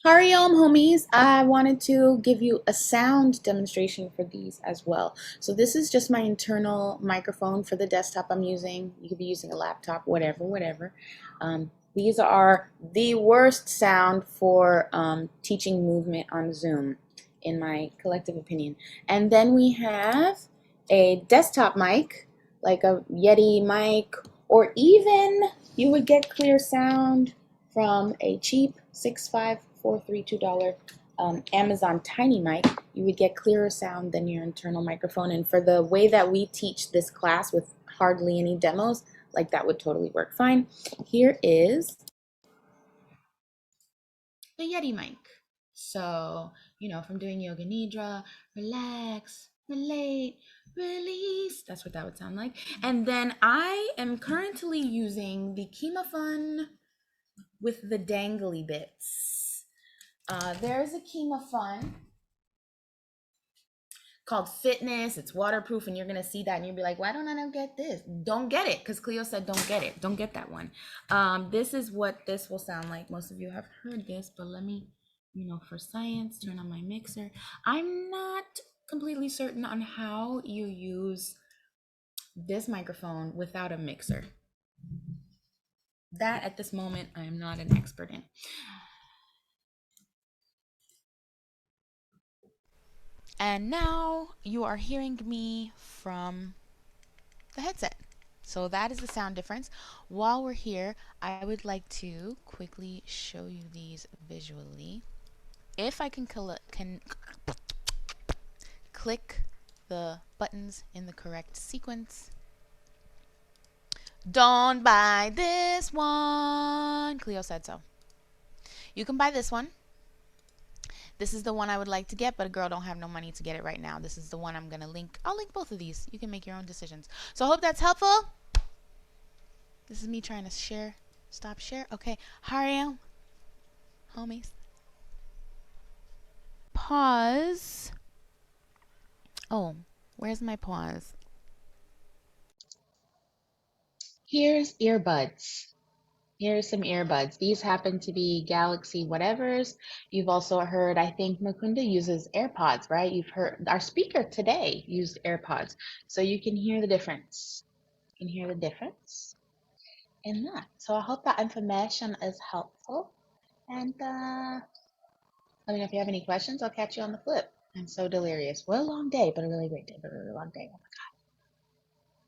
Hariom, homies. I wanted to give you a sound demonstration for these as well. So this is just my internal microphone for the desktop I'm using. You could be using a laptop, whatever, whatever. These are the worst sound for teaching movement on Zoom, in my collective opinion. And then we have a desktop mic, like a Yeti mic, or even you would get clear sound from a cheap $65432 Amazon Tiny mic. You would get clearer sound than your internal microphone. And for the way that we teach this class with hardly any demos, like that would totally work fine. Here is the Yeti mic. So, from doing yoga nidra, relax, relate, release. That's what that would sound like. And then I am currently using the Kimafun with the dangly bits. There's a Kimafun called Fitness. It's waterproof, and you're gonna see that, and you'll be like, "Why don't I not get this?" Don't get it, because Cleo said, "Don't get it. Don't get that one." This is what this will sound like. Most of you have heard this, but let me, for science, turn on my mixer. I'm not completely certain on how you use this microphone without a mixer. That at this moment, I am not an expert in. And now you are hearing me from the headset. So that is the sound difference. While we're here, I would like to quickly show you these visually. If I can click the buttons in the correct sequence. Don't buy this one. Cleo said so. You can buy this one. This is the one I would like to get, but a girl don't have no money to get it right now. This is the one I'm going to link. I'll link both of these. You can make your own decisions. So I hope that's helpful. This is me trying to share. Stop share. Okay. Hariam. Homies. Pause. Oh, where's my pause? Here's earbuds. Here's some earbuds. These happen to be Galaxy whatevers. You've also heard, I think Mukunda uses AirPods, right? You've heard our speaker today used AirPods. So you can hear the difference. You can hear the difference in that. So I hope that information is helpful. And let me know if you have any questions. I'll catch you on the flip. I'm so delirious. What a long day, but a really great day, but a really long day. Oh my God.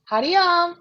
Howdy, y'all.